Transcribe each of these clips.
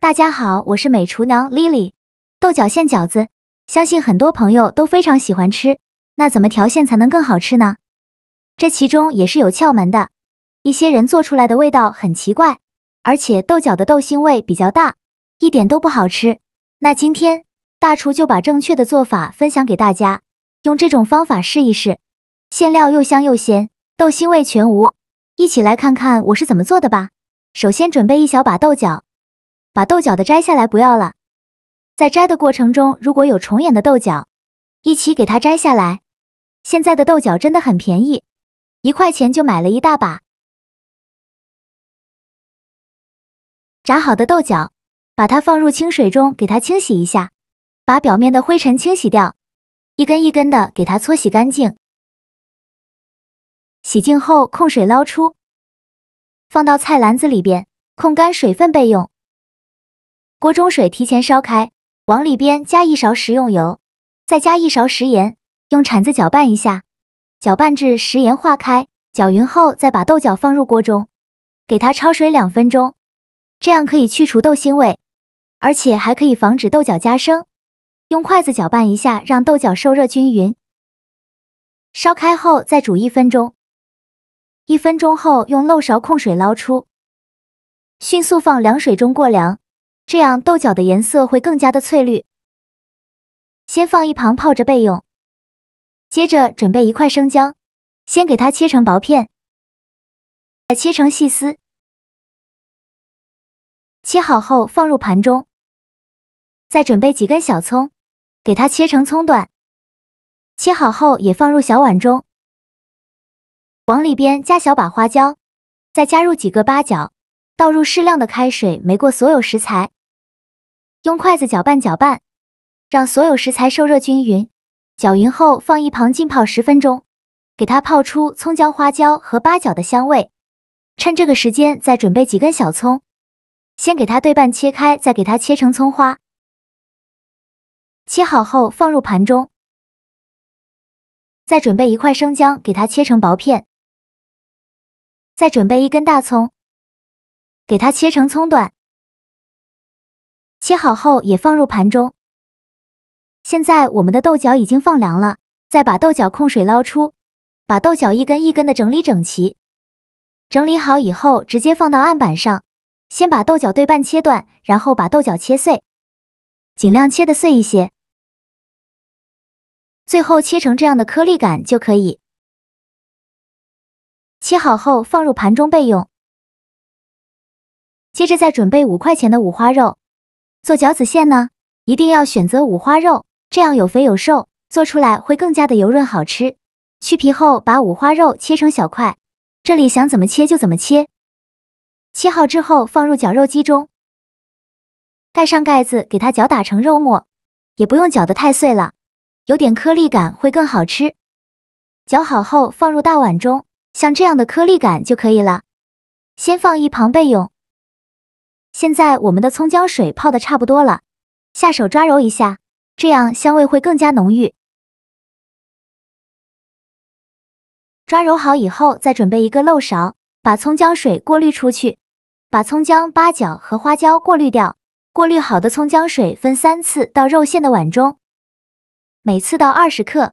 大家好，我是美厨娘 Lily。豆角馅饺子，相信很多朋友都非常喜欢吃。那怎么调馅才能更好吃呢？这其中也是有窍门的。一些人做出来的味道很奇怪，而且豆角的豆腥味比较大，一点都不好吃。那今天大厨就把正确的做法分享给大家，用这种方法试一试，馅料又香又鲜，豆腥味全无。一起来看看我是怎么做的吧。首先准备一小把豆角。把豆角的摘下来不要了，在摘的过程中，如果有虫眼的豆角，一起给它摘下来。现在的豆角真的很便宜，1块钱就买了一大把。炸好的豆角，把它放入清水中，给它清洗一下，把表面的灰尘清洗掉，一根一根的给它搓洗干净。洗净后控水捞出，放到菜篮子里边，控干水分备用。锅中水提前烧开，往里边加1勺食用油，再加1勺食盐，用铲子搅拌一下，搅拌至食盐化开，搅匀后再把豆角放入锅中，给它焯水2分钟，这样可以去除豆腥味，而且还可以防止豆角加生。用筷子搅拌一下，让豆角受热均匀。烧开后再煮1分钟，1分钟后用漏勺控水捞出，迅速放凉水中过凉。这样豆角的颜色会更加的翠绿。先放一旁泡着备用。接着准备1块生姜，先给它切成薄片，再切成细丝。切好后放入盘中。再准备几根小葱，给它切成葱段。切好后也放入小碗中。往里边加小把花椒，再加入几个八角，倒入适量的开水，没过所有食材。用筷子搅拌搅拌，让所有食材受热均匀。搅匀后放一旁浸泡10分钟，给它泡出葱姜花椒和八角的香味。趁这个时间再准备几根小葱，先给它对半切开，再给它切成葱花。切好后放入盘中。再准备1块生姜，给它切成薄片。再准备1根大葱，给它切成葱段。切好后也放入盘中。现在我们的豆角已经放凉了，再把豆角控水捞出，把豆角一根一根的整理整齐。整理好以后直接放到案板上，先把豆角对半切断，然后把豆角切碎，尽量切得碎一些，最后切成这样的颗粒感就可以。切好后放入盘中备用。接着再准备5块钱的五花肉。做饺子馅呢，一定要选择五花肉，这样有肥有瘦，做出来会更加的油润好吃。去皮后把五花肉切成小块，这里想怎么切就怎么切。切好之后放入绞肉机中，盖上盖子，给它搅打成肉末，也不用搅得太碎了，有点颗粒感会更好吃。搅好后放入大碗中，像这样的颗粒感就可以了，先放一旁备用。现在我们的葱姜水泡的差不多了，下手抓揉一下，这样香味会更加浓郁。抓揉好以后，再准备1个漏勺，把葱姜水过滤出去，把葱姜、八角和花椒过滤掉。过滤好的葱姜水分3次倒肉馅的碗中，每次倒20克。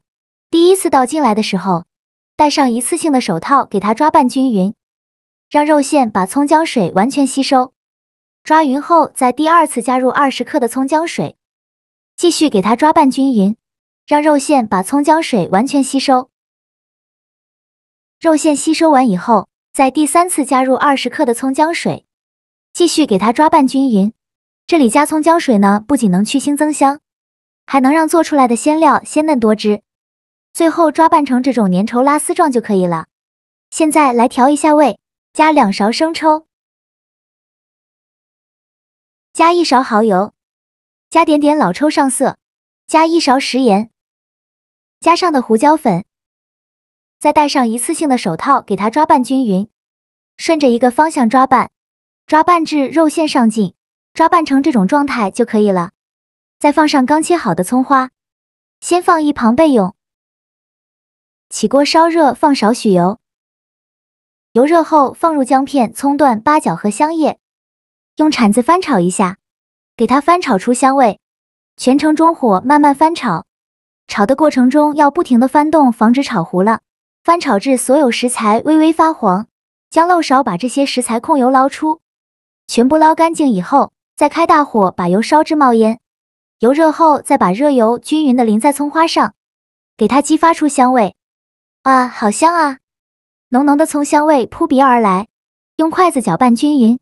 第1次倒进来的时候，戴上一次性的手套，给它抓拌均匀，让肉馅把葱姜水完全吸收。抓匀后，在第2次加入20克的葱姜水，继续给它抓拌均匀，让肉馅把葱姜水完全吸收。肉馅吸收完以后，在第3次加入20克的葱姜水，继续给它抓拌均匀。这里加葱姜水呢，不仅能去腥增香，还能让做出来的馅料鲜嫩多汁。最后抓拌成这种粘稠拉丝状就可以了。现在来调一下味，加2勺生抽，加1勺蚝油，加点点老抽上色，加1勺食盐，加上的胡椒粉，再戴上一次性的手套，给它抓拌均匀，顺着一个方向抓拌，抓拌至肉馅上劲，抓拌成这种状态就可以了。再放上刚切好的葱花，先放一旁备用。起锅烧热，放少许油，油热后放入姜片、葱段、八角和香叶，用铲子翻炒一下，给它翻炒出香味。全程中火慢慢翻炒，炒的过程中要不停的翻动，防止炒糊了。翻炒至所有食材微微发黄，将漏勺把这些食材控油捞出，全部捞干净以后，再开大火把油烧至冒烟。油热后，再把热油均匀的淋在葱花上，给它激发出香味。啊，好香啊！浓浓的葱香味扑鼻而来，用筷子搅拌均匀。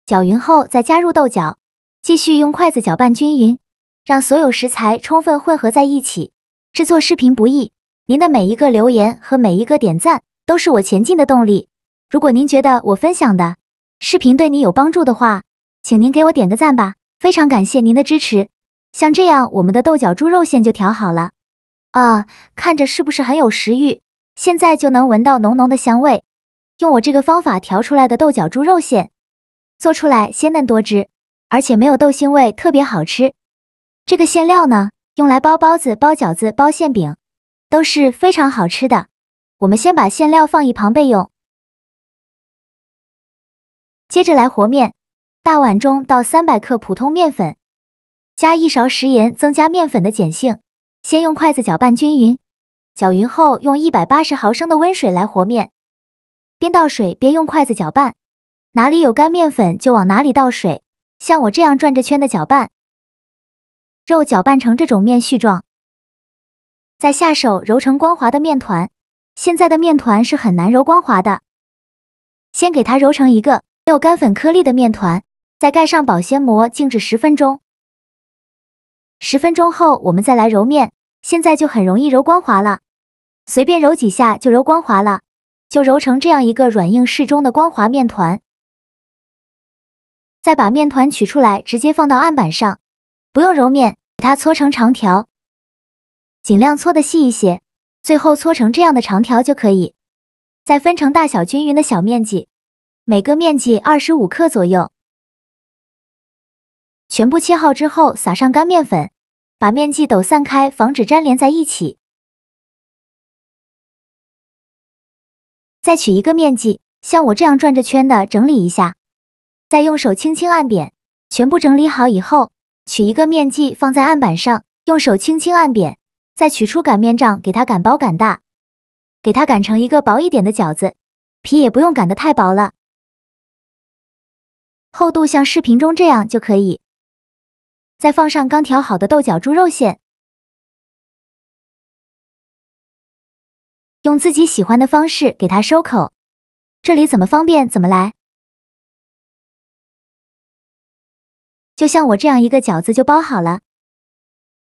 搅匀后再加入豆角，继续用筷子搅拌均匀，让所有食材充分混合在一起。制作视频不易，您的每一个留言和每一个点赞都是我前进的动力。如果您觉得我分享的视频对你有帮助的话，请您给我点个赞吧，非常感谢您的支持。像这样，我们的豆角猪肉馅就调好了。啊，看着是不是很有食欲？现在就能闻到浓浓的香味。用我这个方法调出来的豆角猪肉馅，做出来鲜嫩多汁，而且没有豆腥味，特别好吃。这个馅料呢，用来包包子、包饺子、包馅饼，都是非常好吃的。我们先把馅料放一旁备用。接着来和面，大碗中倒300克普通面粉，加1勺食盐，增加面粉的碱性。先用筷子搅拌均匀，搅匀后用180毫升的温水来和面，边倒水边用筷子搅拌。哪里有干面粉就往哪里倒水，像我这样转着圈的搅拌，肉搅拌成这种面絮状，再下手揉成光滑的面团。现在的面团是很难揉光滑的，先给它揉成一个没有干粉颗粒的面团，再盖上保鲜膜静置10分钟。10分钟后我们再来揉面，现在就很容易揉光滑了，随便揉几下就揉光滑了，就揉成这样一个软硬适中的光滑面团。再把面团取出来，直接放到案板上，不用揉面，给它搓成长条，尽量搓得细一些，最后搓成这样的长条就可以。再分成大小均匀的小面积，每个面积25克左右。全部切好之后，撒上干面粉，把面剂抖散开，防止粘连在一起。再取一个面剂，像我这样转着圈的整理一下。再用手轻轻按扁，全部整理好以后，取一个面剂放在案板上，用手轻轻按扁，再取出擀面杖，给它擀薄擀大，给它擀成一个薄一点的饺子，皮也不用擀得太薄了，厚度像视频中这样就可以。再放上刚调好的豆角猪肉馅，用自己喜欢的方式给它收口，这里怎么方便怎么来。就像我这样一个饺子就包好了，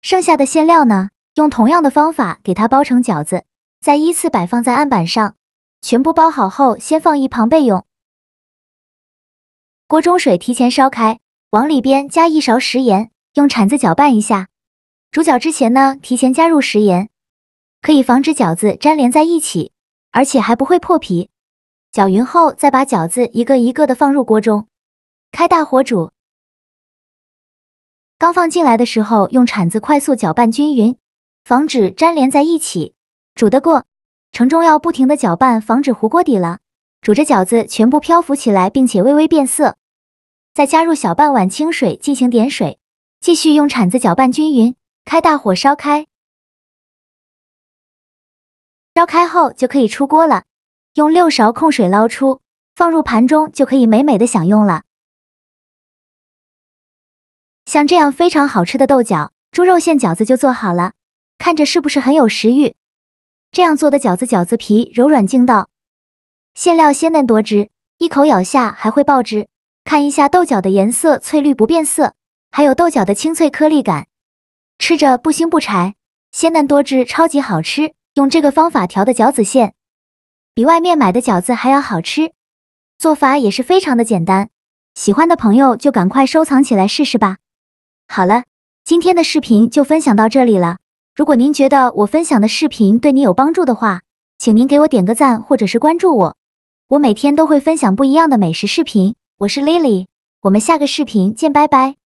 剩下的馅料呢，用同样的方法给它包成饺子，再依次摆放在案板上。全部包好后，先放一旁备用。锅中水提前烧开，往里边加1勺食盐，用铲子搅拌一下。煮饺之前呢，提前加入食盐，可以防止饺子粘连在一起，而且还不会破皮。搅匀后，再把饺子一个一个的放入锅中，开大火煮。刚放进来的时候，用铲子快速搅拌均匀，防止粘连在一起。煮得过程中要不停的搅拌，防止糊锅底了。煮着饺子全部漂浮起来，并且微微变色。再加入小半碗清水进行点水，继续用铲子搅拌均匀，开大火烧开。烧开后就可以出锅了，用6勺控水捞出，放入盘中就可以美美的享用了。像这样非常好吃的豆角猪肉馅饺子就做好了，看着是不是很有食欲？这样做的饺子皮柔软劲道，馅料鲜嫩多汁，一口咬下还会爆汁。看一下豆角的颜色翠绿不变色，还有豆角的清脆颗粒感，吃着不腥不柴，鲜嫩多汁，超级好吃。用这个方法调的饺子馅，比外面买的饺子还要好吃。做法也是非常的简单，喜欢的朋友就赶快收藏起来试试吧。好了，今天的视频就分享到这里了。如果您觉得我分享的视频对你有帮助的话，请您给我点个赞或者是关注我。我每天都会分享不一样的美食视频。我是 Lily，我们下个视频见，拜拜。